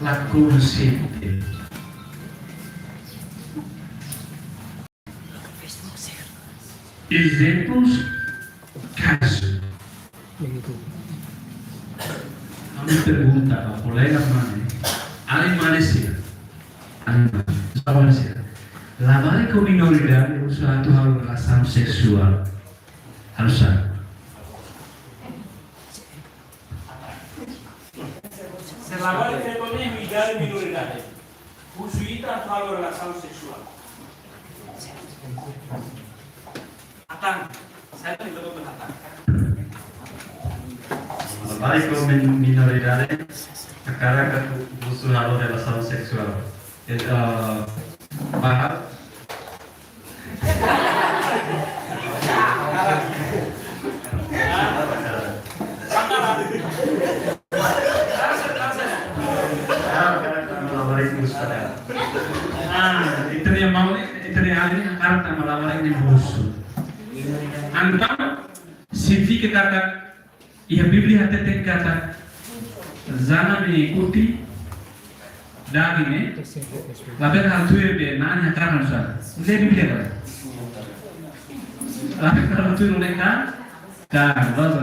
la consente. Exemplos, caso. Kami pergunta ao colega Mane, ali Malaysia, lavar com minoridade usaha relação sexual, harus Selama ini hidar minoridade, usuita atau relação sexual. Atang, saya tidak tahu berkata. Lavar com minoridade, cara que usaha relação sexual. Bahar. Itu yang mau itu yang ada harta melawan ini musuh. Então, se fica kata, e a Bíblia até tem kata, zana me ikuti, dagi ne, laben hal tuh be nanya karena usah, le Bíblia kan, laben hal tuh mereka, kan, bagus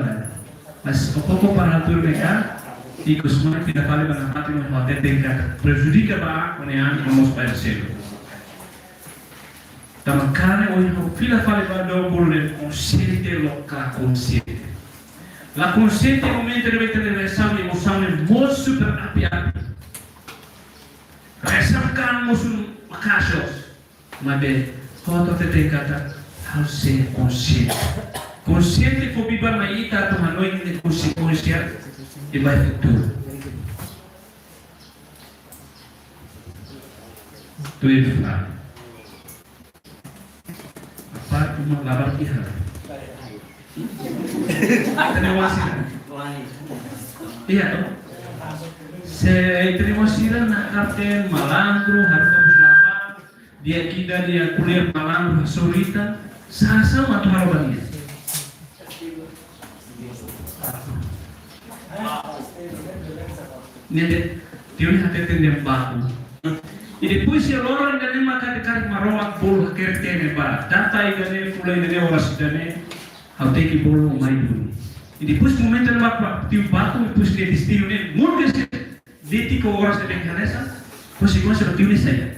mas pokok para hal tuh mereka, ikut semua tidak boleh mengamati menghormati tingkat prejudica ba, kemudian vamos para o céu. Da makane o ino fila fale ba do burde consciente local consciente. La consciente momento deve ter relação de emoção muito super api-api. Resapkan musuh makasos. Mas foto te kata harus ser consciente. Consciente for biba maita to hanoi de consequência e vai futuro. Tu é fala. Apa cuma labar iha. Terima kasih. Iya toh. Terima kasih nak kapten malandro harus labar. Dia kita dia kuliah malandro sorita. Sasa matu harobania. Nede, teori hati tendem baku. E depois se loro ainda nem maca de carne maroma bolo quer ter ne ba. Data ainda nem fulai ainda nem horas ainda nem. How tem que bolo mais duro. E depois momento ele vai tiu baku depois dia destino ne muito que deti ko horas de bencanesa. Pois se começa a tiu ne saia.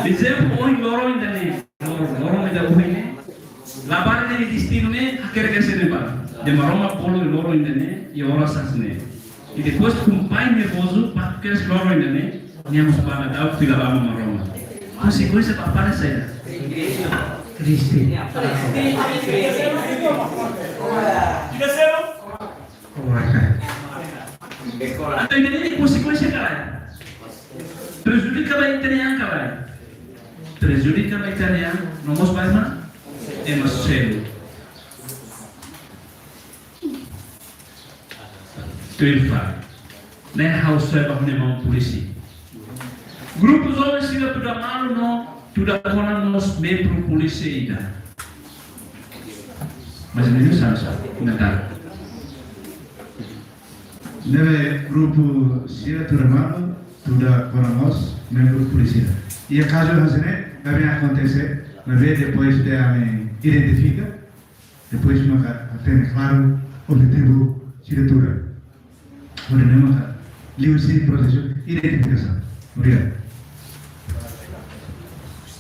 Exemplo oi loro ainda nem. Loro ainda uine. Labar dari destino ne akhirnya se leva de maroma polo de loro ainda ne e ora sasne e depois com pai nervoso para que esse loro ainda ne niamos para dar fila lá maroma consequência para aparecer Cristo Tidak selo. atau ini consequência cara prejudica a italiana cara prejudica a italiana não mos vai mais é mais sério. Tuilfa, nem house serve nem mau polisi. Grupos homens que tudo malu no, tudo konan nos membro polisi ida. Mas ini salah natal. Neve grupo sira tudo malu, tudo konan nos membro polisi. E a caso assim, deve acontecer, mas depois de a identifica, depois tem claro o objetivo diretora. Olha, não é? Livre processo identificação. Obrigado.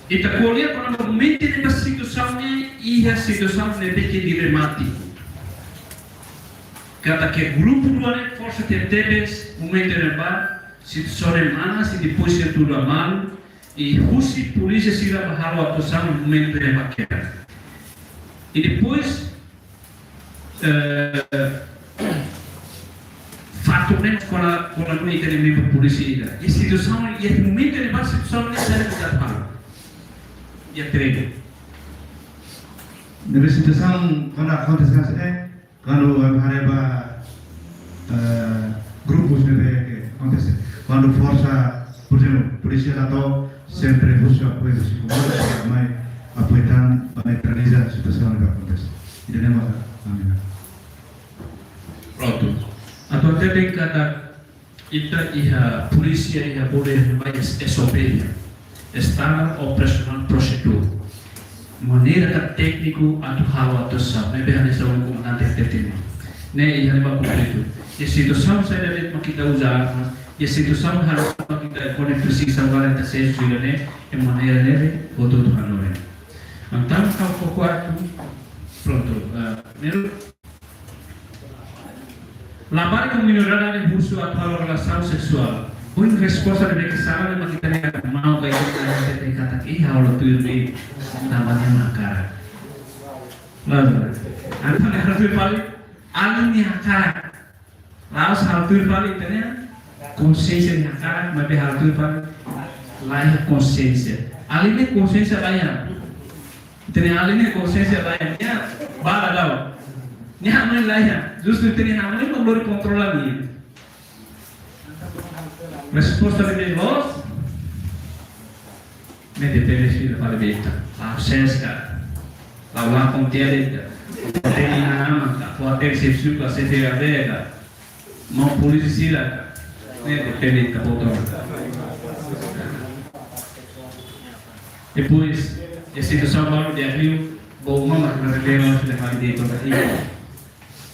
E tá colher quando o momento de situação e a situação é bem de remate. Cada que grupo do ano força ter tebes momento de bar situação é mana se depois é tudo mal e rusi polícia se vai barrar a atuação no momento de vaqueira. E depois fato menos com a noite de membro polícia. E situação e o momento de bar situação é sério de mal. E a treino. Neve situação quando acontece assim, quando hareba grupos deve acontecer. Quando força, por exemplo, polícia atau sempre busca apoio psicológico, mas apoiando para neutralizar a situação que acontece. Dinemaka. Amin. Pronto. Atau até kata ita iha polisi iha boleh mais SOP, Standard Operational Procedure. Maneira técnico atau hal atau sab, ne behane sa un comandante tetema. Ne iha ba itu. E situação sai da letra kita usar, e situação harus kita kone precisa agora ta se suila ne e maneira neve botou do hanore. Então kau quarto pronto. Nero labar yang melhorar a impulso atau relação sexual. Uma resposta de que sabe mas kita ne mau baik kita kata ki halo tu ini namanya makara. Lalu, apa yang harus dipalih? Alih akar. Lalu harus dipalih itu consciência de akar, mas harus dipalih lain consciência. Alih consciência lain. Itu alih consciência lain. Ya, bala dah. Ni hamil lain. Justru itu ni hamil não boleh controlar ni. Resposta de los me depende da palebeta. A ausência, a lá com telha, tem na ama, a ter se suca, se ter a vega, não polícia, me depende da botão. Depois, a situação agora de abril, bom, mas na realidade de palebeta para aí,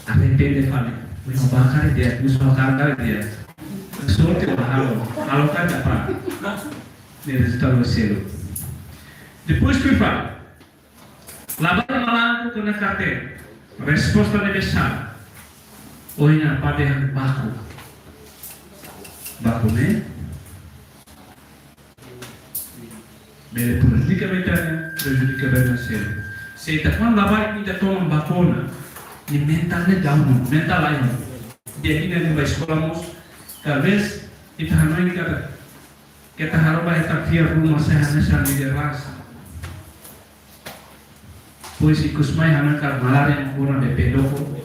a repente fala, não bakar dia, não bakar dia. Sorte halo kan dapat ni resultado selo. Depois que fala, labar malang tu na carteira, resposta de besar, oina pada yang baku ne, bele politicamente prejudica bem selo. Se tak man labar kita toma bakona, ni mentalnya down, mental lain. Dia ini vai escolamos. Talvez kita hanoi kita harus bayar via rumah saya hanya di dewasa. Pois ikus mai hanya malar yang kurang de pedoko,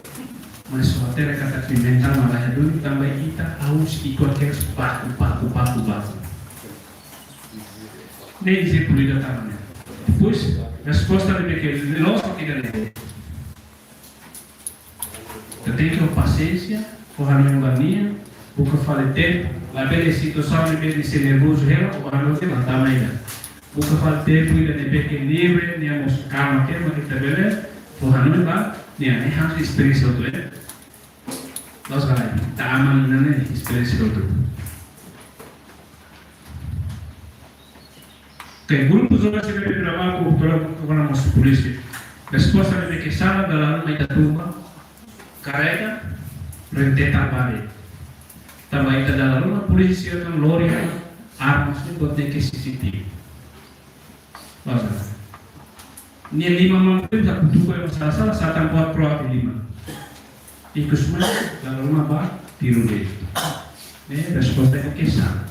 mas hotel kata mental malah dulu tambah kita harus ikut kes paku. Nem dizer polida também. Pois resposta de que nós que queremos. Eu tenho que paciência, com a minha o que eu falei tempo, lá pela situação de vez de ser nervoso, o ano que não está mais. O que eu falei tempo, ainda de pequeno livre, nem a calma, que é uma que está beleza, o ano vai, nem a minha experiência do é. Nós galera, tá amanhã né, experiência do. Que grupos hoje que eu trabalho com a nossa polícia, resposta de que sala da lá na turma, carrega, rente trabalho. Também está dalam rumah polisi akan lori armas ni buat dia CCTV. Bagus. Ni 5 mampu tak butuh yang salah satu buat pro 5. Ikut semua dalam rumah bah tiru deh. Ni responnya kisah.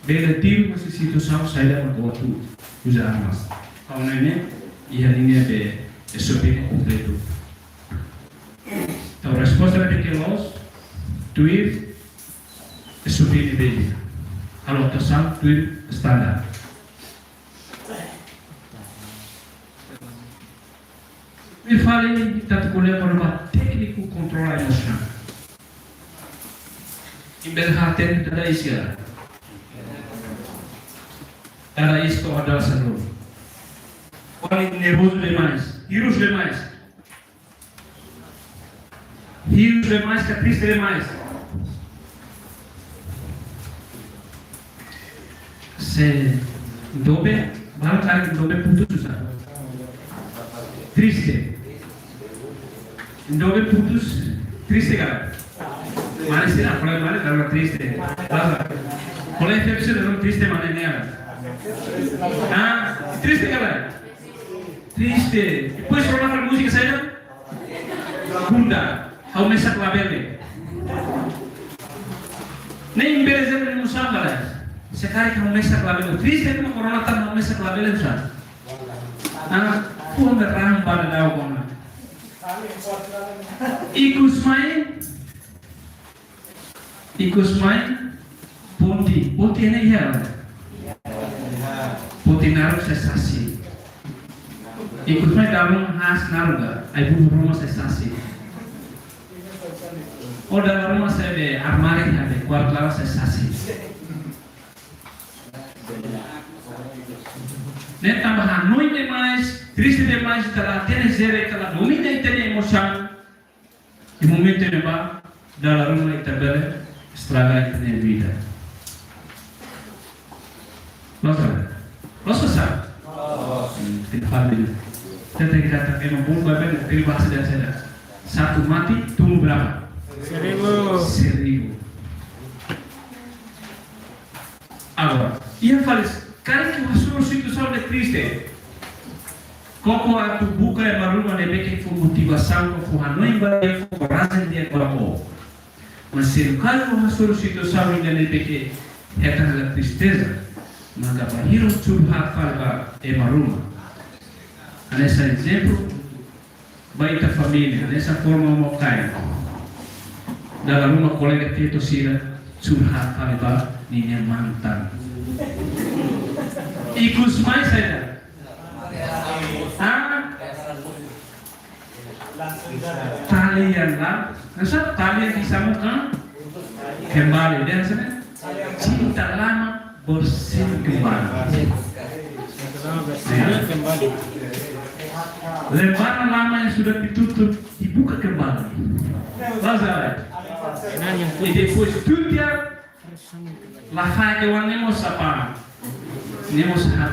Bela tiru masih situ saya dah buat tu usaha armas. Kalau ini ia ini ada SOP completo. Então resposta de que los tweet SOP de base. Kalau kesal tweet standar. Me falei tanto colher para uma técnico controlar a emoção. Em vez de ter cada isca, cada isca adalah seluruh. Paling nervoso demais, hirus demais, que triste demais. Se dobe, malah kali dobe putus susah. Triste. Dobe putus, triste kan? Mana sih lah, kalau mana dalam triste. Kalau infeksi dalam triste mana ni ada? Ah, triste kan? Triste. Depois colocar música saya, bunda, how mesak label. Nem beleza nem musam lah. Sekali kamu mesak label, triste itu corona tak mau mesak label usah. Ah, pun berang pada daun kona. Ikus main, punti ini iya. Punti naruh sensasi. Ikut mai dalam has naruga, ai bu rumah saya sasi. Oh dalam rumah saya de armari ada, kuarto lara saya sasi. Nek tambahan noi demais, triste demais, telah tene zere, telah domina tene emoção. E momento ne ba, dalam rumah kita bela, estraga tene vida. Lo sabe? Tidak fácil. Saya kata memang bulu badan dari bahasa dan saya. Satu mati tunggu berapa? 1000. Agora, ia falar, cara que o situação é triste. Como a tu buka é barulho de bem que foi motivação que foi hanoi vai foi coragem de agora. Mas se o cara a sua situação ainda de bem que é tanta tristeza, maka bahiro curhat falba é barulho. Nesse exemplo, baita família, nessa forma mau kaya. Dalam rumah kolega itu sila curhat falba ninya mantan. Ikut mais saja. Talian lah, nasa talian disambungkan kembali dan sana cinta lama bersih kembali. Lembaran lama yang sudah ditutup dibuka kembali. Lazar. E depois tudo dia lá faz que o animo sapa, animo sapa.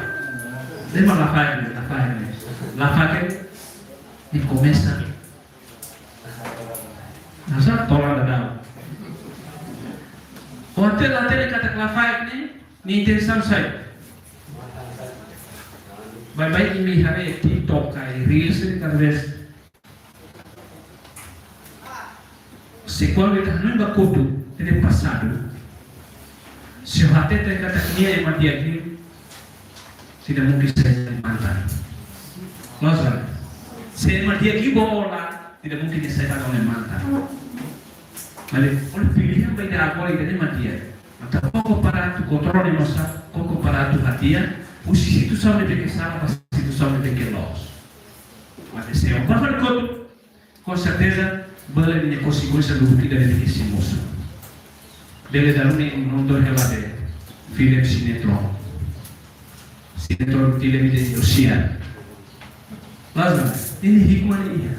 Lembra lá faz e começa. Nasa tolong ada. Hotel kata lá faz ni intenção sai. Baik-baik ini hari TikTok kai Reels talvez se quando está no bacoto ele passado se o até tem kata dia yang dia ini tidak mungkin saya mantan losa se dia ini bola tidak mungkin saya akan mantan mas oleh pilihan baik agora ini dia atau pouco para tu controle nossa pouco para tu hatian o situação de que sabe a situação de que nós. Mas se eu for com certeza, bela minha consequência do que deve ter esse moço. Dele dar um nome relade, filho de Sinetron televisão social. Mas ele rico mania.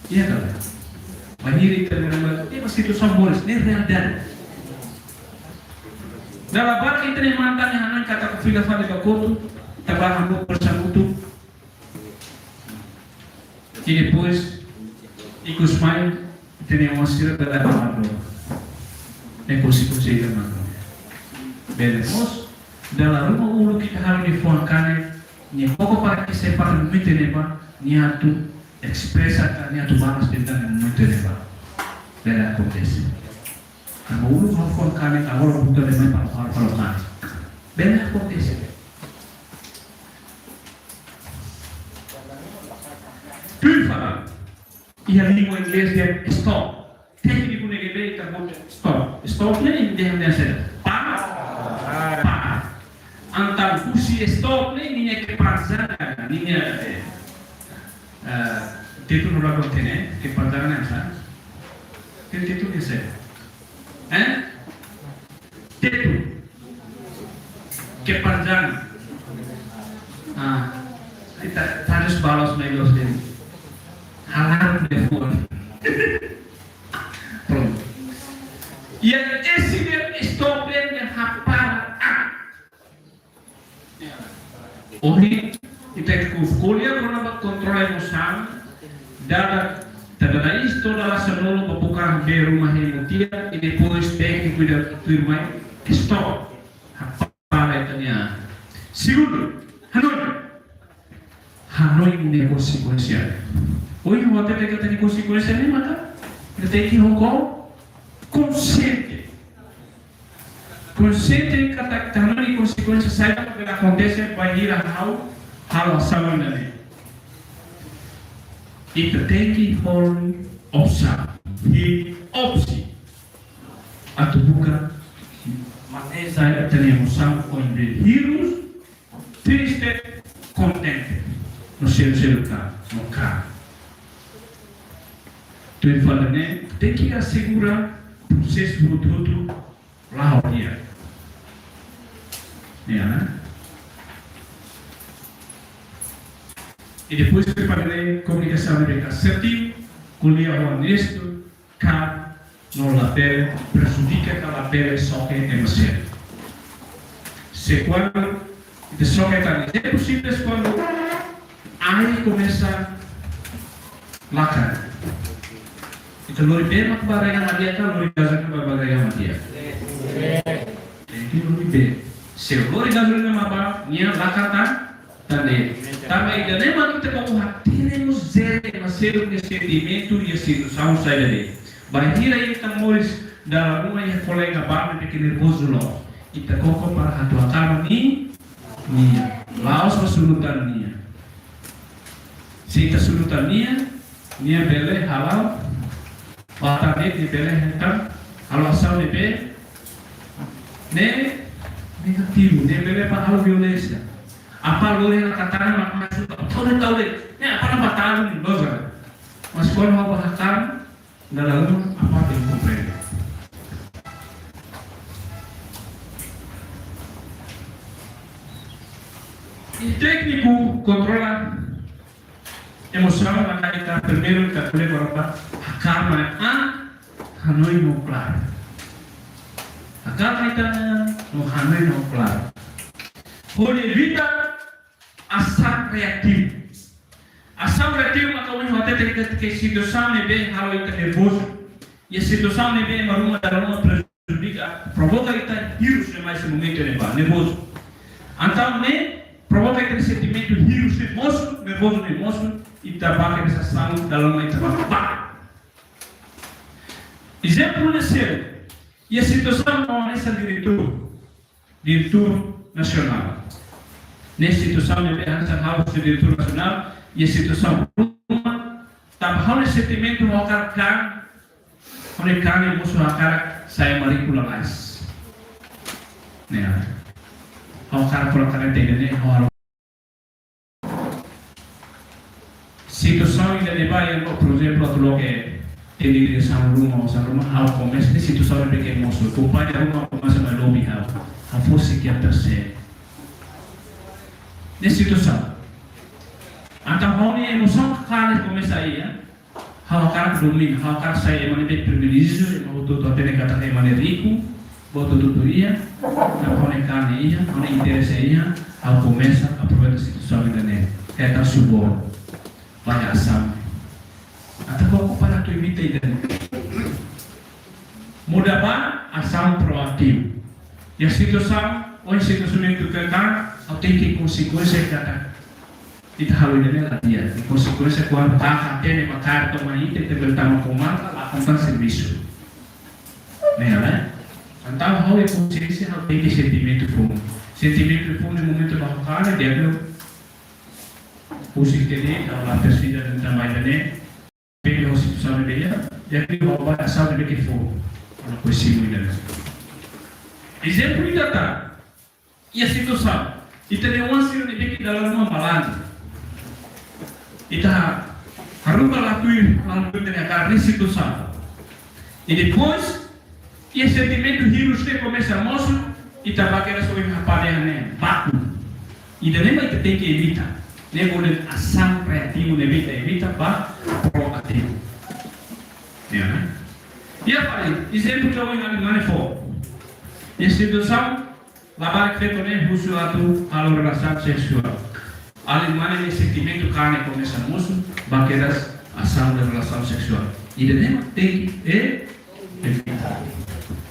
Iya kan? Mahiri terima, ini situação boa, ini realidade. Dalam barang itu nih mantan yang anak kata kufila fale bakoto, trabalham no orçamento. E depois, e com os pais, tem uma cira da levada. É possível mano. Beleza? Dalam rumah ulu kita harus difuangkan, ni pokok para que sepa muito neba, ni atu expressa, ni atu balas tentang muito neba. Bela acontece. Ang ulo ng kanin, agora buka naman para kanin. Bela acontece. Purificar. E a língua inglesa é stop. Técnico negativo está muito stop. Stop nem dia nem ser. Para. Antar fusi stop nem ninha que passar, ninha título não vai ter, que passar não sabe. Que título é esse? Tetu kepanjangan kita harus balas melos dari halal telepon yang esiden stopin yang hafal Oni kita kuliah pernah kontrol emosi dalam Tadana isto dalla sanolo papukan be rumah hemutia e depois técnico da turma stop para itanya. Segundo, Hanoi nem consequência. Hoje o até que tem consequência nem mata. Ele tem que rocou consciente. Consciente kata Hanoi consequência sai do que acontece vai ir a hal asalan dali. Itu teki hol opsa, hi opsi, atau bukan mana saya tanya musam koin hirus, triste, contente no seu carro, no carro. Então ele fala, né? Tem que assegurar o processo do todo lá ao dia. Né? E depois que eu falei comunicação assertiva, colher honesto, cá no lapel, prejudica que a lapel só que é você. Se quando só que é possível quando aí começa a lacar. Então, lori bem mak baraya madia kan lori gazan kan baraya madia. Itu lori bem. Se lori gazan kan maba nia lakata tande. Também ainda nem mano te como teremos zero nascer de sentimento e situação sai dali. Vai ir aí tambores da uma e colega barba de que nervoso lo. E te coloco para a tua cara ni laos pasulutan nia. Se ta sulutan nia bele halal. Bata de bele então alação de be ne negativo, ne bele para a violência. Apa boleh nak katakan mak masuk tahu deh. Ni apa nak tahu ni bagaimana? Mas kalau mau bahkan dalam apa yang komplain. O técnico controla emoção na caída primeiro que boleh berapa karma Hanoi no claro. A karma itu no Hanoi no claro. Boleh evita ação reativa. Ação reativa maka o até tem que situação é bem halo itu nervoso. E a situação é bem maruma dalam prejudica provoca itu vírus mais momento nervoso. Então né provoca aquele sentimento vírus nervoso e trabalha essa ação dalam itu apa. Exemplo nesse e a situação não é essa diretor nacional. Nessa situação de aliança house do diretor nacional e a situação também o sentimento o cara e musuh cara saya marikula mais, né? O cara por cara tem né? Situação ainda de bairro, por exemplo, aquilo que tem direção rumah, ao começo de situação de pequeno musuh, companhia rumah começa a lobby a força que apercebe. Nessa situação, então a emoção que cara começa aí, o cara domina, o cara sai de maneira privilegiada, o doutor tem que estar de maneira rico, botou tutoria, então a cara aí, a interesse aí, ao começa a aproveitar a situação ainda nele, é dar suborno, vai ação, até qual para tu imita ainda, mudar ação proativa, e a situação, ou a situação que tu quer tem que consequência kata kita halu ini lah dia consequência quando tá até uma carta aí tem que voltar uma comanda lá com serviço né então hal é consciência hal tem que sentimento fundo no momento da cara dia pusing tadi kalau ada sida dan tambah ini bagi hospital dia jadi bawa asal de que for uma coisa muito exemplo ainda tá e a situação e tem uma cena de dalam uma balança. Kita harus lakukan dengan situação. E depois, esse sentimento vírus que começa a mostrar, e tabaqueira sobre a parede, bato. E daí vai ter que evitar. Nem boleh ação reativo evita proativo. Ya. E apa? Exemplo que eu vou dar for. E situação labar feito nem usuado a relação sexual. Ali mana sentimento carne começa a mostrar, baqueras ação da relação sexual. E daí tem que evitar.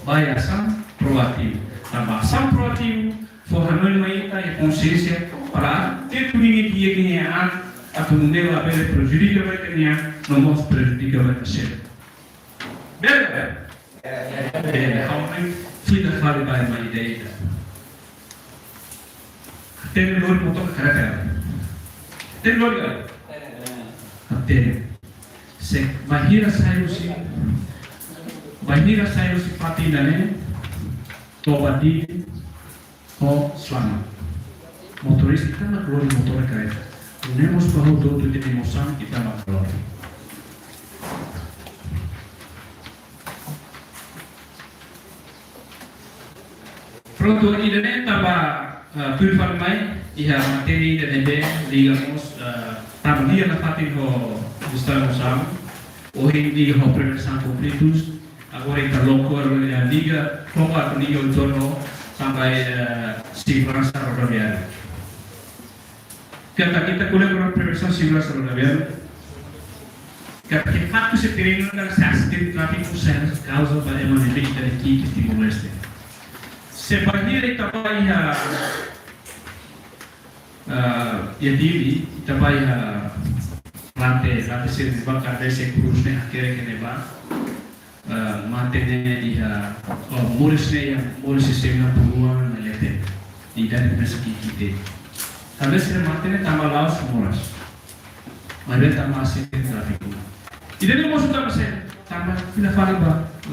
Vai ação proativa. A ação proativa for hanoi maita e consciência para ter tudo que ganhar a todo mundo a ver prejudica vai ganhar, não mostra prejudica vai ser. Beleza? Como fui da fala vai uma ideia. Tem lori motor cara. Tem lori cara. Tem. Se bahira saiu si patina né. Tobadi o selama. motoris kita mah keluar motor kereta. Unemos bahu todo de emoção kita mah keluar. Pronto, idane taba purifar mai iha materi de digamos taba dia na fatin ho estamos sam o hindi ho prevenção completus agora está louco a liga como a liga o torno sampai segurança rodoviária. Kita kuliah prevenção segurança rodoviária. Porque fato se treina na acidente tráfico sérios causa para maneira de que estimuleste. Sebagai tapai ya diri tapai lantai sini bakar desa kurusnya akhirnya kene ba mantene dia murisnya yang muris sistemnya peluang melete di dari meski kita. Tapi sini mantene tambah laos muras, ada tambah asidin trafik. Ini maksudnya apa sih? Tambah tidak valid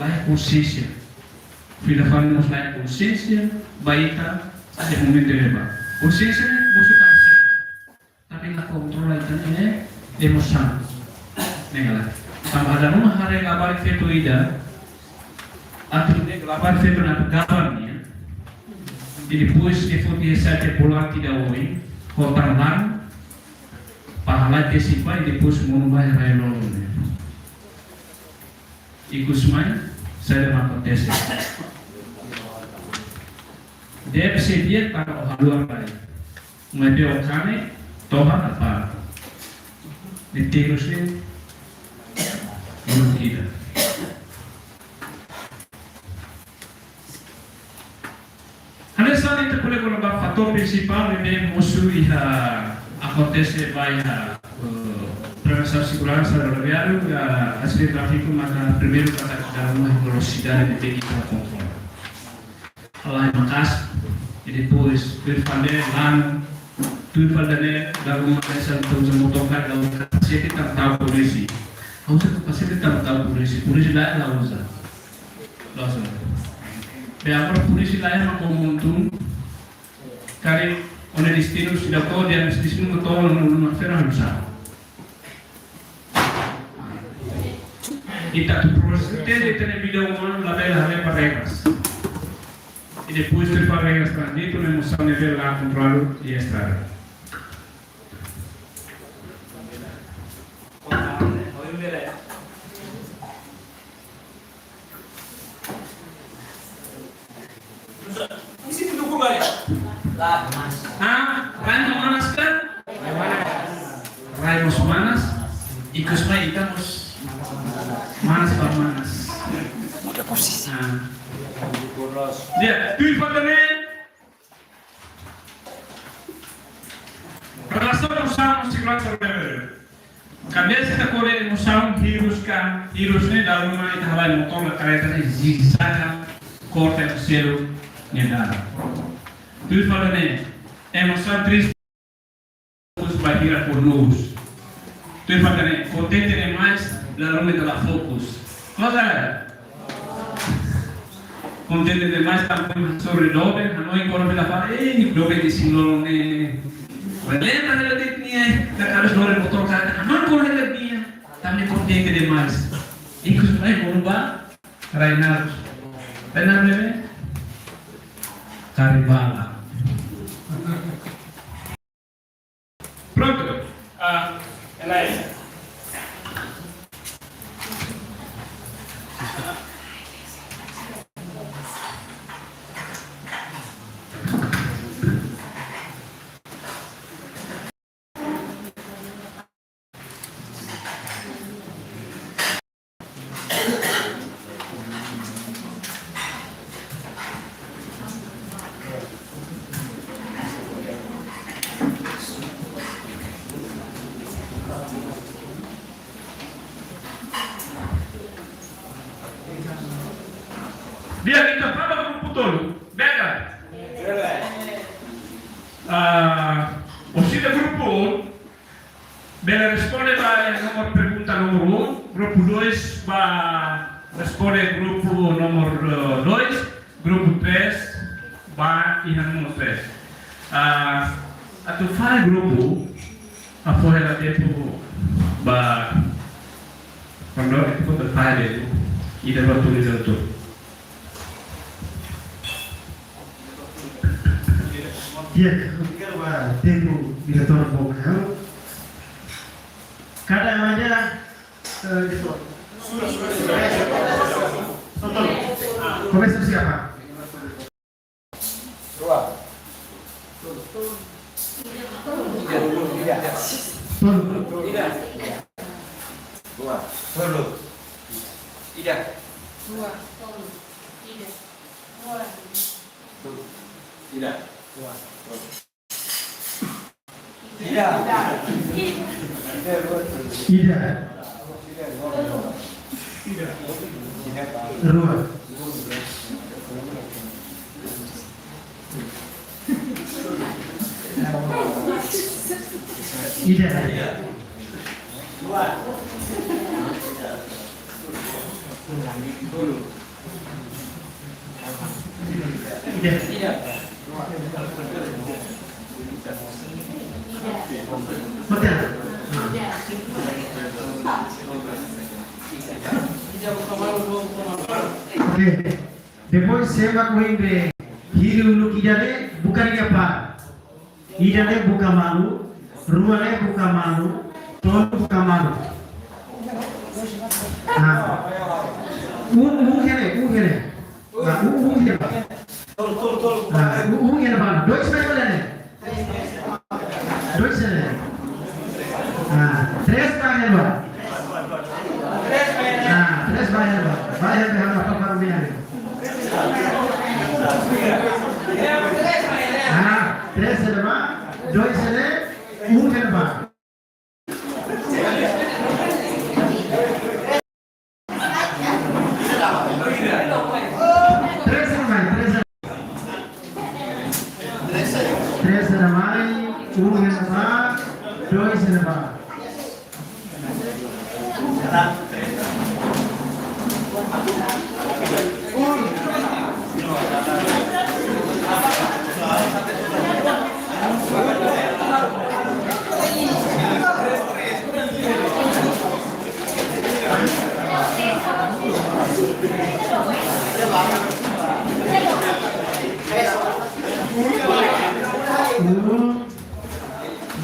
layak konsisten. Bila falamos layak konsisten, baita ada momen tereba. Konsisten maksudnya apa sih? Tapi la kontrol itu ini emosi. Negala. Tambah ada rumah hari kabar itu ida. Atau ini kabar itu nak kabarnya. Jadi puas effort dia saja pulang tidak woi. Kota lang pahala desipai di pus mengubah relon. Ikut semuanya saya dapat tes. Dia bersedia para haluan baik. Menjadi okane Tuhan apa? Diterusnya menurut kita. Ada saat itu boleh kalau faktor prinsipal memang musuh iha acontece vaya prevenção segurança rodoviária acidente tráfico maka primeiro kata dalam velocidade de kita kontrol. Lá em Macas e depois perfalé lá tudo falando dalam masa itu motor dalam kapasitas tertentu polisi. Usa kapasitas tertentu polisi lah usa. Langsung. Agora polisi lá é uma comum kali onde destino sudah kau dia destino betul numa feira usar. Kita tu proses de ter video humano lá bela para regras. E depois de para regras para dentro na emoção de ver lá controlo e estar. Raimos Manas kan? Raimos Manas, ikut mai estamos Manas para Manas. Udah posisi. Dia, tu ifatane. Relação usamos segurança rodoviária. Cabeça da Coreia usamos vírus ne dalam mana itu halal motor kereta ne zigzag corta o céu nedar. Tu ifatane. Emoção triste vai tirar por nós. Tu ifatane contente demais lalu kita fokus. Masa contente demais também sobre dobe, não encontro pela fare, dobe de sinal ne. Lembra da etnia da cara sobre motor cara, não corre da minha, também contente demais. Inclusive vai bomba, Reinaldo. Reinaldo bebê? Caribala. Pronto. Elaine. Dia kita pada grupo todo, bega. O grupo bela responde para nomor pergunta número 1, grupo 2 vai responder grupo número 2, grupo 3 vai ir número 3. Atu fai grupo apoia la tempo ba quando è tutto per fare i lavoratori del tutto. Dia ketika tempo diretor bokal kadang aja gitu. Komentar siapa? Ida. Rua. Ida. Betul. Oke. Depois saya kuingre hiru lu idane bukan apa. Idane buka malu, ruane buka malu, tolu buka malu. Nah. Ungere. Nah, ungere. Nah, ungere bang. Dois pegolane. Dois ne. Nah, tres bayar bang. Nah, tres bayar bang. Bayar dengan apa barunya? Nah, tres ne bang. Dois ne. Ungere bang. Tres ne mai, ungere bang. Dois ne bang.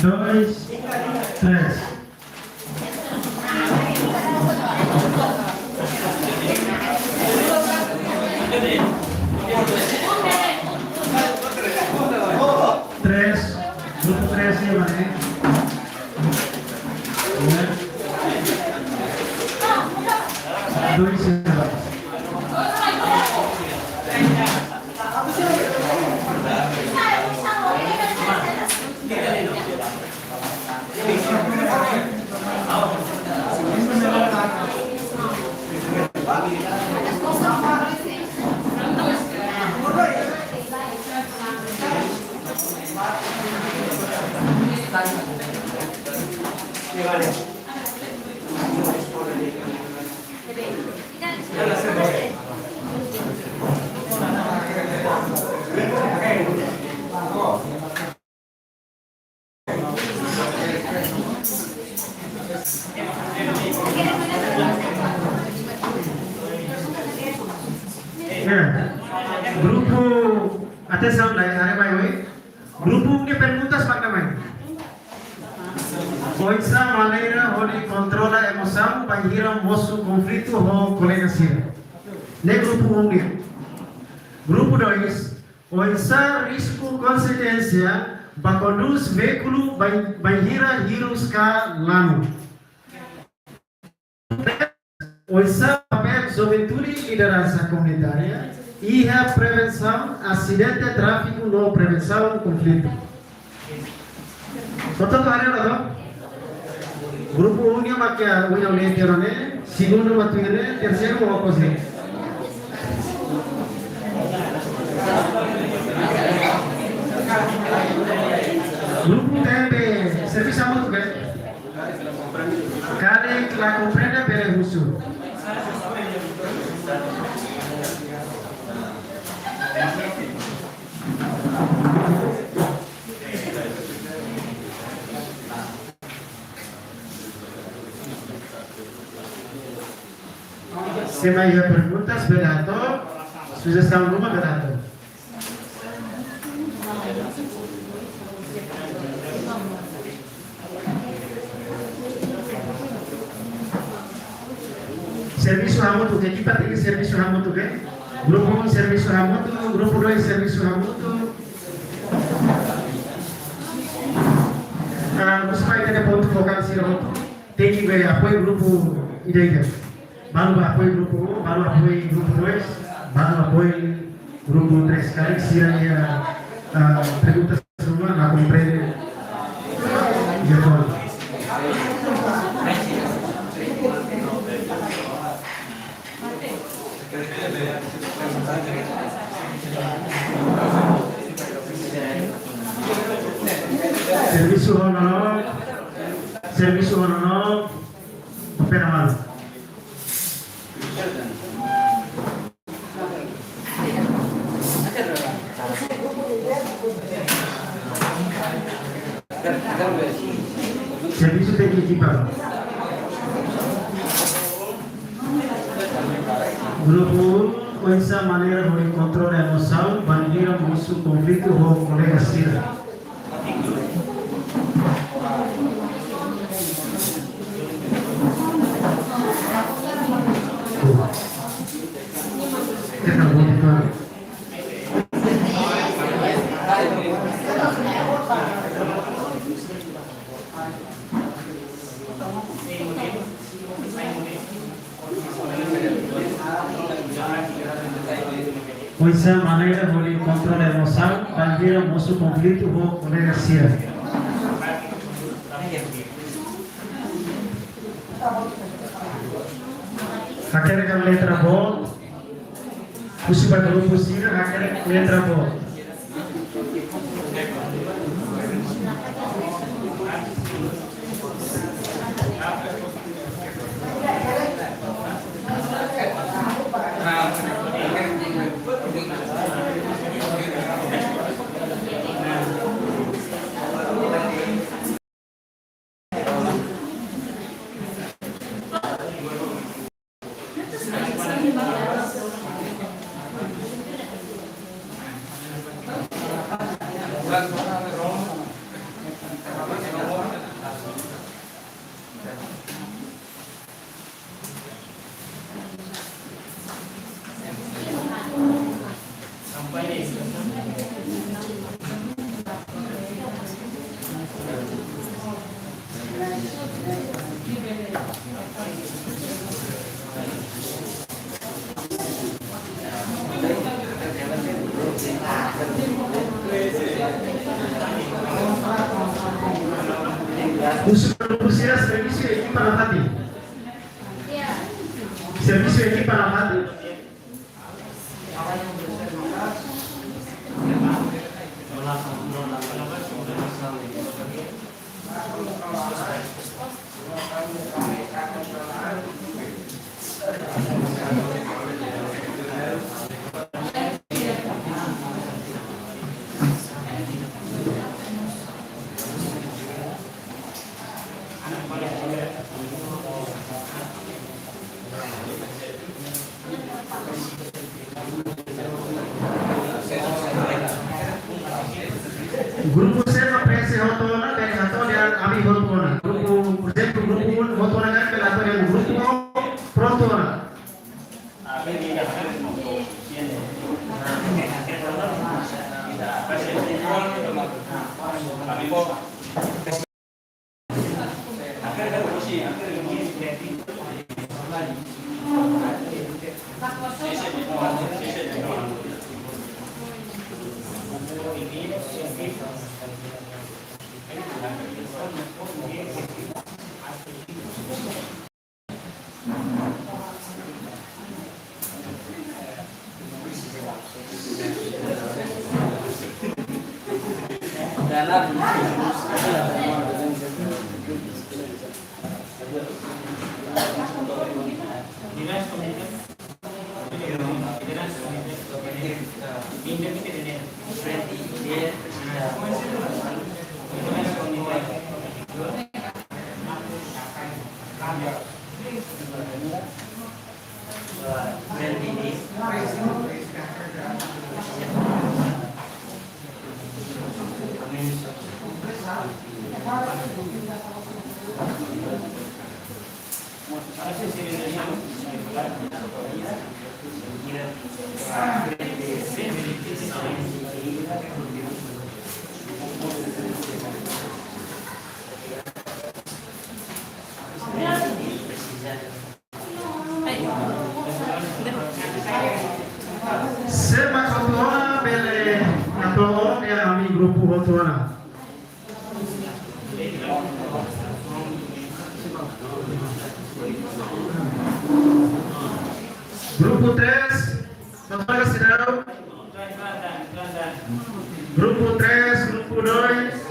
Dois, três. Três, grupo 3 ya, Mane. Dois, grupo, atenção, grupo de perguntas para mim. Coisa maneira onde controla a emoção para ir ao nosso conflito ou colega Cira. Ne grupo 1. Grupo 2. Coisa risco consequência para conduz veículo para ir a giros ka lano. Coisa papel juventude e liderança comunitária e a prevenção acidente tráfico no prevenção conflito. Total área grupo 1 makia unya leterone, segundo matune, terceiro opposite. Grupo tempe serviço a muito bem. Kare la comprende pere husu. Se mais perguntas, Beato. Sugestão alguma, Beato? Serviço Ramuto, que equipa tem serviço Ramuto, que? Grupo 1, serviço Ramuto, grupo 2, serviço Ramuto. Os pais têm ponto focal se tem que ver apoio grupo ideia. Baru apoio grupo 1, baru apoio grupo 2, baru apoio grupo 3. Kali se perguntas semua na compreende. Serviço honorário, opera mal. Serviço técnico. Grupo 1, com essa maneira de controlar a emoção, banir o nosso conflito com o colega Cira. Com essa maneira de controlar a emoção, banir o nosso conflito com o colega Cira. Aquela letra boa, puxa para o grupo Cira, aquela letra boa. Usia serviço e equipa na hati. Serviço e equipa na hati. Grupo saya presi hotona dari atau dia ami hotona. Grupo proyekto grupo hotona kan pelato yang grupo pronto na. Semak Otuana bele atau yang kami grupo Otuana. Grupo 3, Bapak Sidau. Grupo 3, Grupo 2.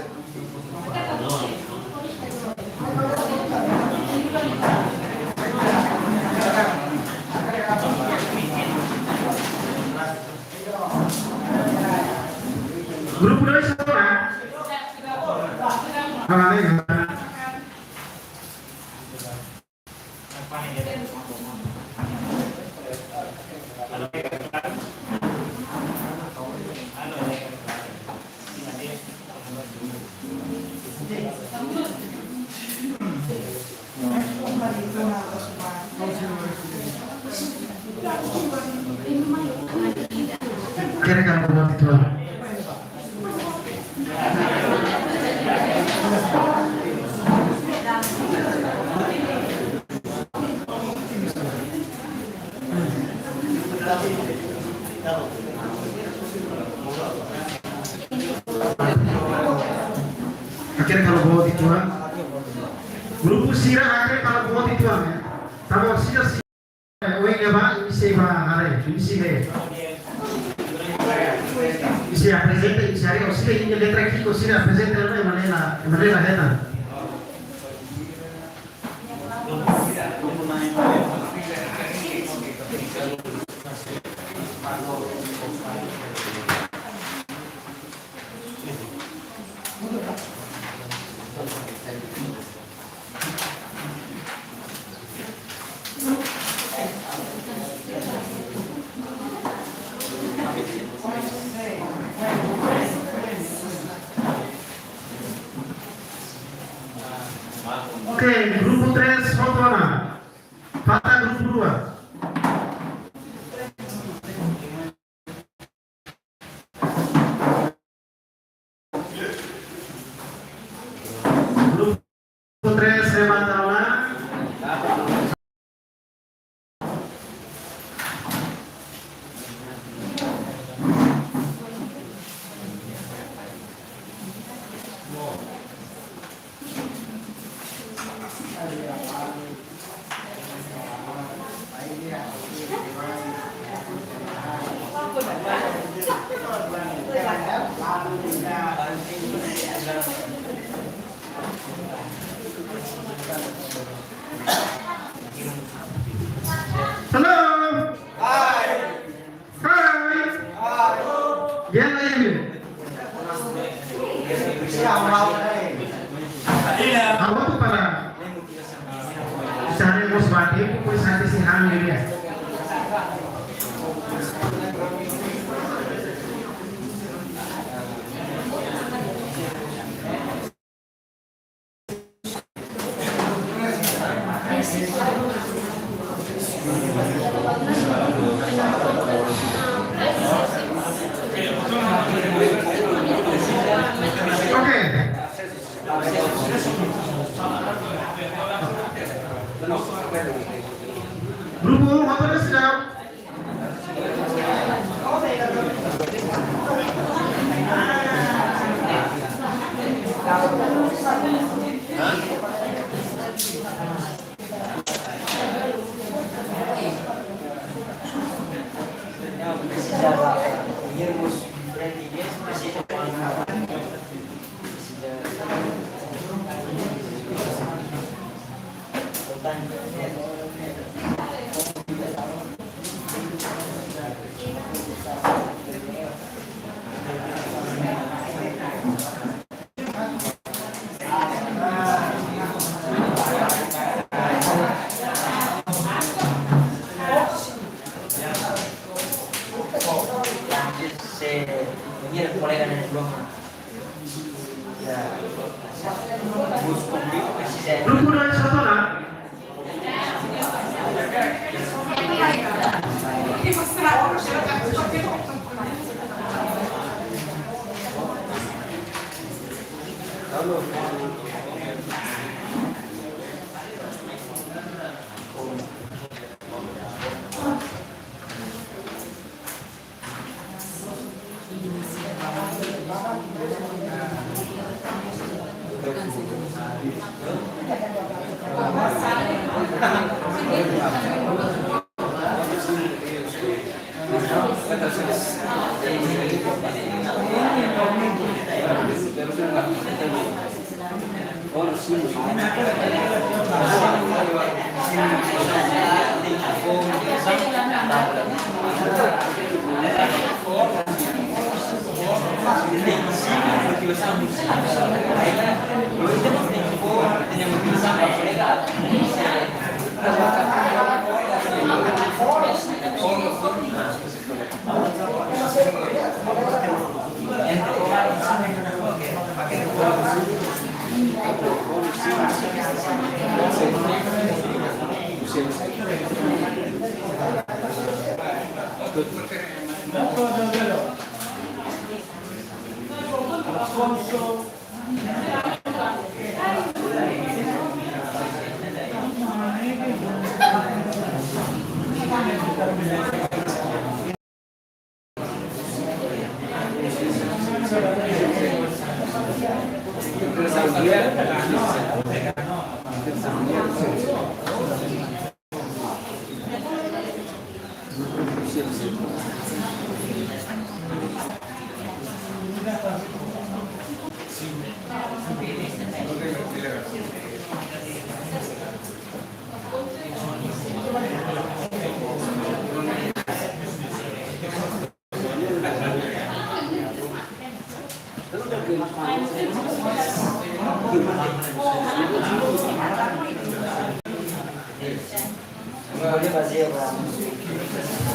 Grupo 2 siapa? Akhirnya kamu buat itu. Akhirnya kalau bawa tituan, grupo Sira akhirnya kalau bawa tituan ya, kalau Sira uangnya pak, isi pak ada, isi deh, isi presente, isi hari, Sira ini letra kiko Sira presente lah, Manila hena. Oke, grupo 3 Otuana. Fata grupo 2. Grupo 3 levanta la mano. Hello. Hai. Yang lain. Apa tuh para? Cari bos bati, pukul satu siang dia. Grupo motor siap. Colegan en el blog. Ya. Grupo 2 Sotona.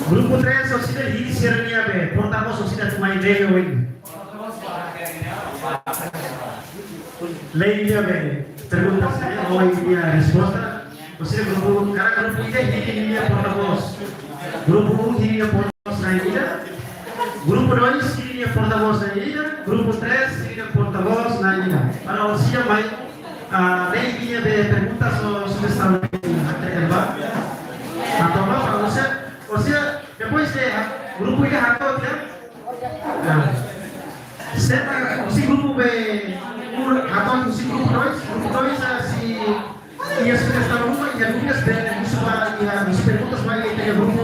Grupo 3 Sociedad Hili Serenia B, portavoz Sociedad Maideo Wing. Lei B, perguntas ou envia resposta. Você grupo, cada grupo Hili envia portavoz. Grupo 1 envia portavoz na ilha. Grupo 2 envia portavoz na ilha. Grupo 3 envia portavoz na ilha. Para o dia mais, lei envia perguntas ou sugestão atau apa maksudnya depois de grupo ini atau dia saya si grupo B atau si grupo 2 si ia sudah tahu rumah yang lunas dan supaya ya perguntas bagi tiga grupo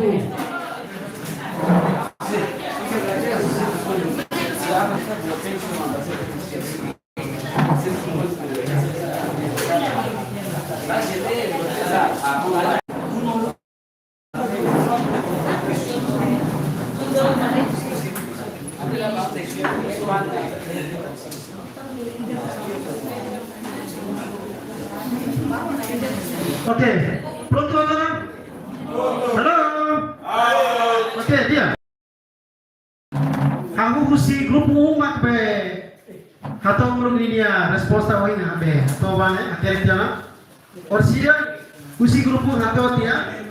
Oke, pronto? Halo? Oke, dia. Kamu mesti grupo umat be. Atau belum ini ya, resposta wina be. Atau mana? Akhirnya jalan. Orsia, mesti grupo atau dia.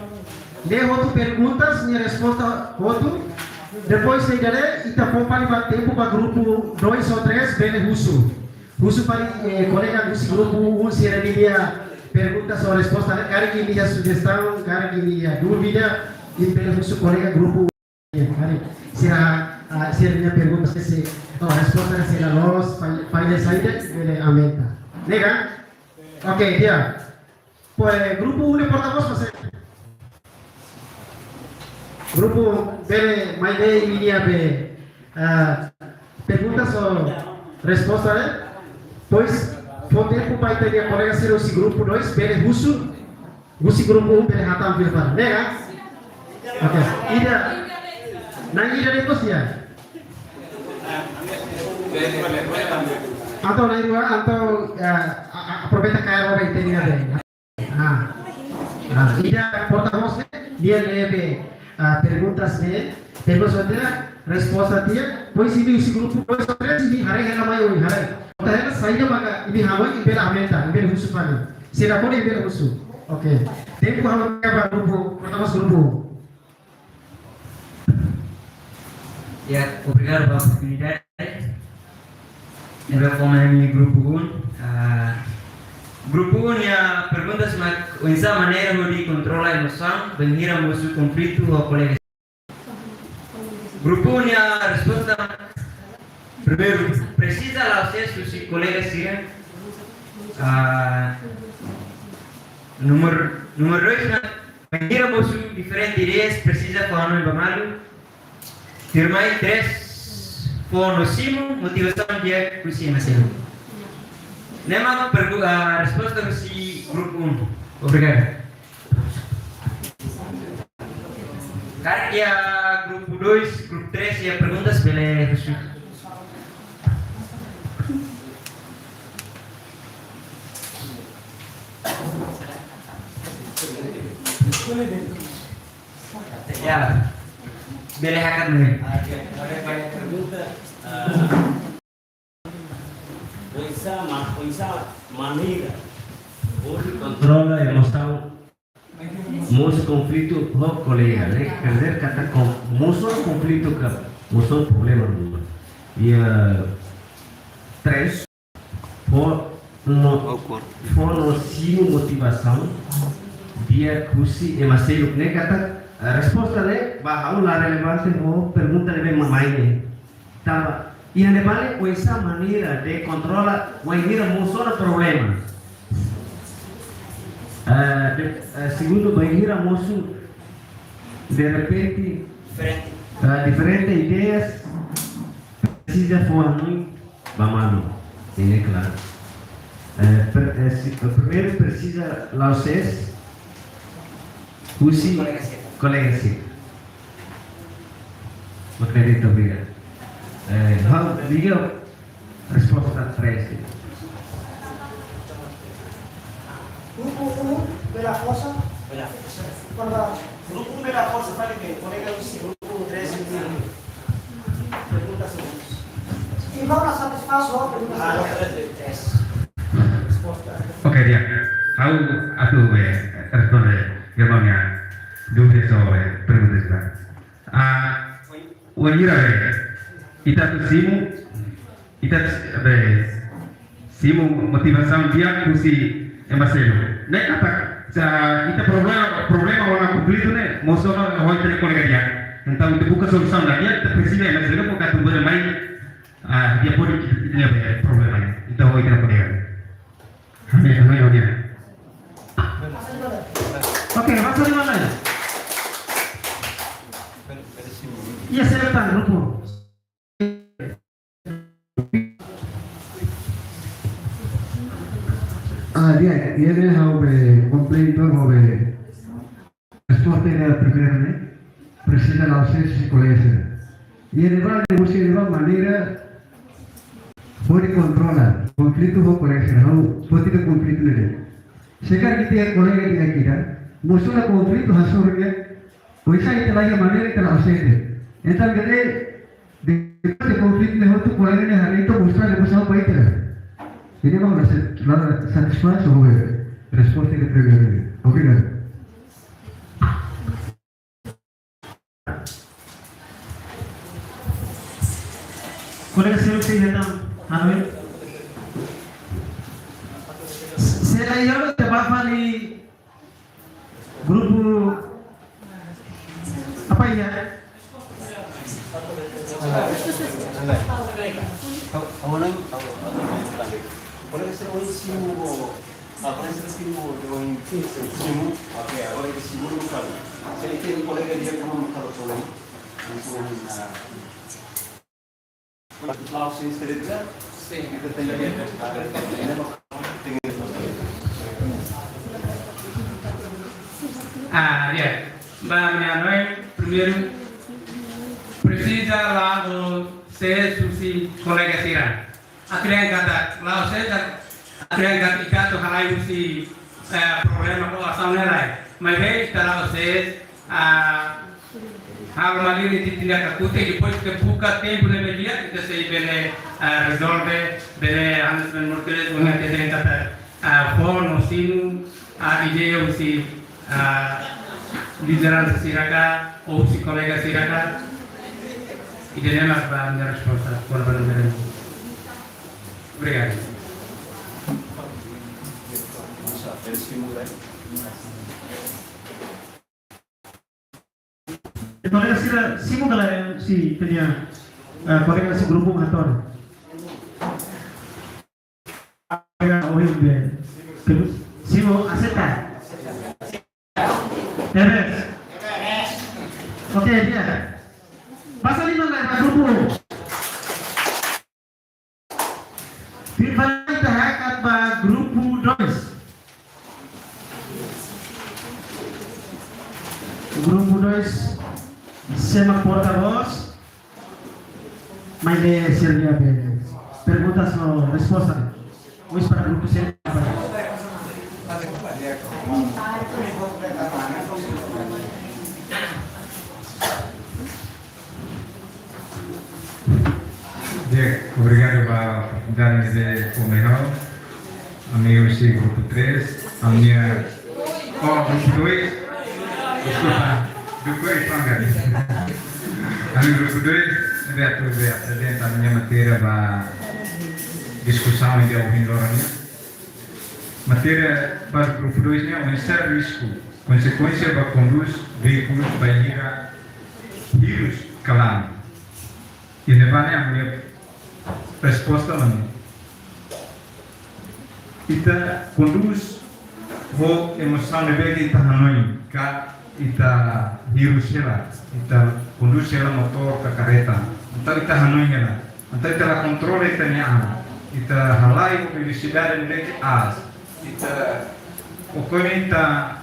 Dia waktu perguntas, ni resposta waktu. Depois de dare, ita pompani ba tempo ba grupo 2 ou 3 bene husu. Husu para colega do grupo 1 se dia perguntas ou resposta, cara que minha sugestão, cara que minha dúvida, e pelo nosso colega grupo, cara, se a minha pergunta se a resposta se a nós faz saída, ele aumenta. Nega? Ok, dia. Pues grupo 1 porta-voz você. Grupo bele maide ini abe perguntas ou resposta, né? Pois por tempo vai ter colega ser esse grupo 2 bele husu grupo 1 bele hatam filfar, né? Ok. Ida nang ida itu sih ya. Atau nang dua atau aproveita kaya roba itu ni ada. Ida porta-voz dia leve perguntas de resposta dia, pois ini esse grupo 2 ou 3 ini hari yang namanya hari. Tapi saya juga ini hawa ibel amenta, ibel husu pani. Sila ko ibel husu. Oke. Tempo hawa ka grupo, pertama grupo. Ya, obrigado pela oportunidade. Eu vou falar em grupo 1. Grupo 1 ya pergunta se essa maneira de controlar a emoção, venir a nosso conflito ou colega. Grupo 1 ya resposta primeiro precisa lá acesso se colegas sigam. Número 2 venir a nosso diferentes ideias precisa falar no embamado. Firmai 3 for nocimo motivação dia kusi masih. Nema resposta si grupo 1. Obrigado. Cara ya grupo 2, grupo 3 ya perguntas boleh Jesús. Ya. Boleh akan nih. Ada banyak pergunta. Coisa maneira onde controla a emoção, moço conflito com colega, né? Quer dizer que até com moço conflito com moço problema e 3 for nocivo motivação dia kusi emaselo, né? Kata resposta né? Bahau la relevante ou pergunta de bem mamãe né? Tava e a levar com essa maneira de controlar o ainda moço problema. Segundo banheira moço de repente diferentes ideias precisa for muito bamano, é claro. Primeiro precisa lá vocês usi colega sim. Acredito obrigado. Diga resposta 3. Grupo 1 pela força. Grupo 1 pela força, fale bem, colega grupo 3 pergunta seguinte. E vamos lá satisfação a pergunta. Oke dia. Aku responder gimana dua soal pergunta. Wanjira kita simu motivação dia kusi emaselo. Nek kata kita problema orang conflito né, moço vai ter colega dia. Então untuk buka solução lagi, kita precisa emaselo porque tu bermain dia pode tinha problema. Então vai ter colega. Kami dia. Oke, masa di mana ya? Iya, saya datang grupo. Dia viene a completo come risposta della primera precisa la stessa colega. E ele vai de uma maneira pode controlar conflito com colega, não pode ter conflito nele. Sekarang kita yang colega kita kira, musuh conflito hasilnya, bisa itu lagi maneira que ela sente. Então depois de conflito nih tu colega nih hari itu musuh lebih sama baik lah. Ini vamos a satisfazer a resposta que primeiro. Obrigado. Colega seu que datang, Hanoi. Saya yang terbapak di grupo apa ya? Olha esse o ensino, aparece esse o ensino, agora esse o local. Se ele tem colega dia como no carro solo, lá se inscrever, sim, que tem ya, Mbak Mianoi, primeiro precisa lá do ser susi colega Sira. Akhirnya kata, kalau saya akhirnya kata itu hal yang si problema ko asal nilai. Mas kalau saya hal malini ditindak akute depois que buka tempo na media kita sei bene resolve bene handelsman murkele una que tem kata phone o sinu ideia o si liderança siraka ou si colega siraka ideia mas para a resposta por para obrigado. Colega Sira, Simo kalau si punya colega si grupo motor. Colega horrible. Simo acepta. Eres. Oke dia. Pasal 5 lah grupo. Firman kita hakat ba grupo 2. Grupo 2 semak porta-voz, mas seria perguntas ou respostas. Vamos para o grupo C. Obrigado para darem o melhor. Amigos do grupo 3, a minha. Grupo 2. Desculpa. Depois, amigo grupo 2, eu apresento a minha matéria para discussão e de ouvir matéria para o grupo 2 é um ensaio risco, consequência para conduz veículos para ir a vírus calando. E levar a minha resposta lá. Ita conduz vou emoção de ver que está hanoi, ita vírus ela, ita conduz ela motor ke kereta, então ita hanoi ela, então ita la controle ita niya, ita halai velocidade de as, ita ocorre ita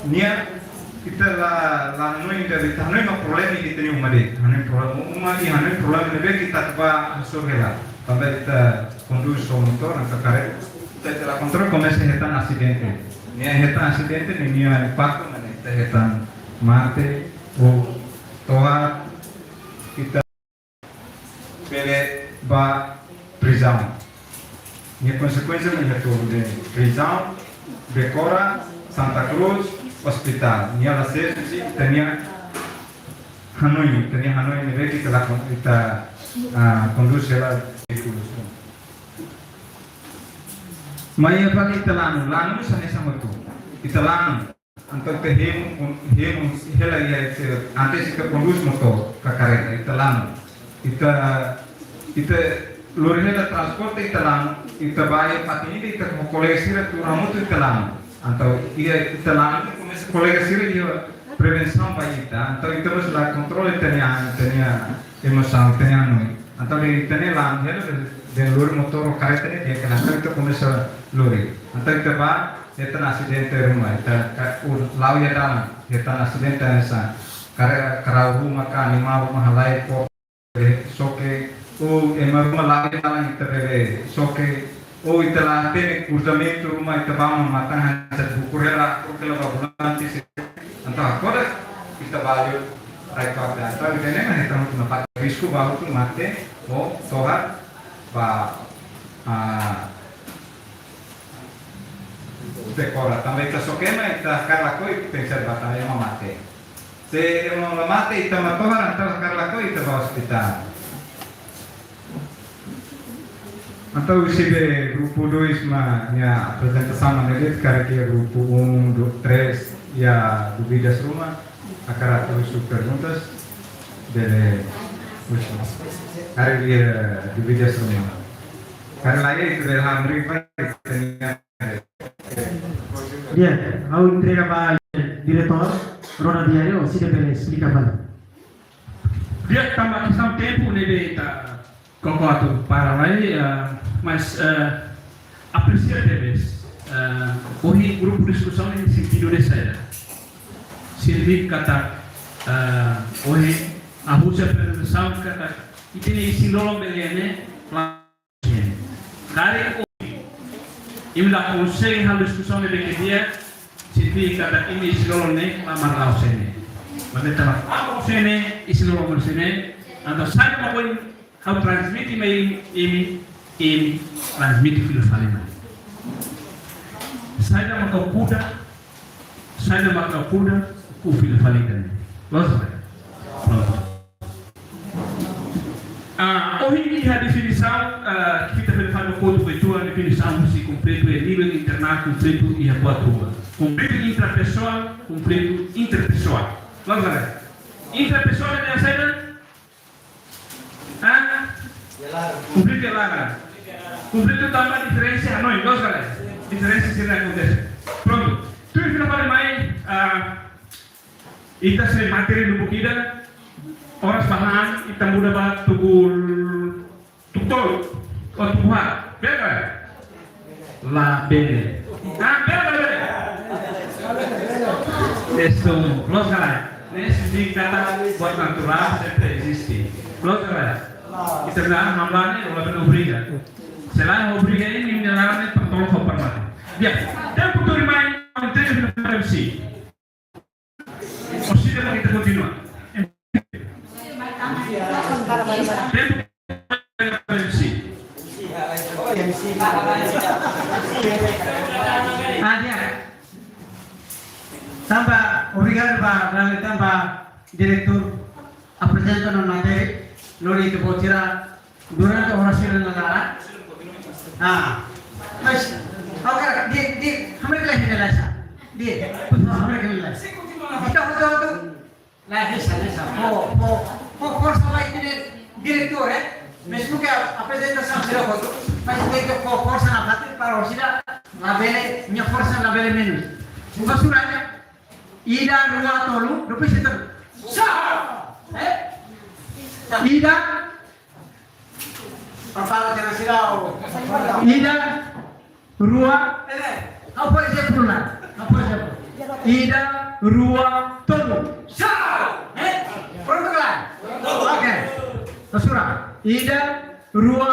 niya, ita la hanoi ita hanoi ma problema ita niya umade, hanoi problema de kita taba resolver ela, também ita conduz o motor ke kereta, ita la controle começa a retar acidente, niya retar acidente niya impacto terretan mate ou toa kita pele ba prisão. Minha consequência é de prisão, Becora, Santa Cruz, hospital. Minha laceira tinha Hanoi ne vê que kita conduz ela veículos. Mas é para kita lanu sanessa muito. Kita lanu então temos ela ia ser antes que conduz motor ke kereta italan ita lorena transporte italan ita vai patini ita colega sira tu ramuto italan então ia italan começa colega sira dia prevenção para ita então ita mas lá controle tinha emoção tinha noi então ele tinha lá de lor motor kereta dia que então ita começa lori então ita vai etan acidente rumah, lau ya dalam, etan acidente esa, karena rumah kan, lima rumah halai kok, soke, emang rumah lau ya dalam kita bebe, soke, itelah tene cruzamento rumah kita bangun matang hasil bukurela, bulan sih, entah apa kita balik, rekod dan entah ini mana kita untuk pakai risiko baru tu mate, tohat, Becora, também está soquema e está carlacoi tem que ser batalha uma mate. Se uma mate e está matora, então carlacoi está para o hospital. Então esse grupo 2 minha apresentação na medida cara que é grupo 1, 3 e a dúvidas rumah, a cara terus perguntas dele hari dia dúvidas rumah. Karena lagi itu dalam mereka Dia, ao entrega para diretor Rona Diário, se deve explicar para. Dia tambah questão tempo nele tá concordo para lá mas aprecia deles hoje grupo de discussão nesse sentido de sair servir kata hoje a Rússia apresentação kata e tem esse nome dele dari Imla konsei hal diskussion de dia siti kata ini silolone lamar lausene Maneta apa sini isi lorong sini atau saya mau how transmit ini transmit filofalina. Saya mau kuda ku filofalina. Loh. Hoje a definição que fica falando quando foi a definição se completo é nível internal, completo e a quatro. Completo intrapessoal, completo interpessoal. Vamos lá. Intrapessoal é a saída? Completo é larga. Completo dá uma diferença, não, vamos lá. Diferença se não acontece. Pronto. Tu fica para mais ita se materi do bukida. Orang bahan kita mudah banget tukul tukul atau tuhan beda la bene beda isso los galera nesse kata buat natural sempre existe los galera kita bilang hamlane oleh penubriga selain obriga ini mineralnya tertolong hormat dia dan putur main untuk MC Osida kita continua Tanpa obrigado para tanpa direktur apresentação na materi lori itu bocira durante orasi negara. Mas agora di hamre kelas ini lah di hamre kelas. Kita lah essa força lá diretor mesmo que a apresentação será foto mas tem que pôr força na parte para o sida lá bele minha força lá bele menos uma suranya ida rua tolu depois itu ida apa jangan sirau ida rua apa exemplo lá apa exemplo ida rua tolu pronto lah oke terserah ida rua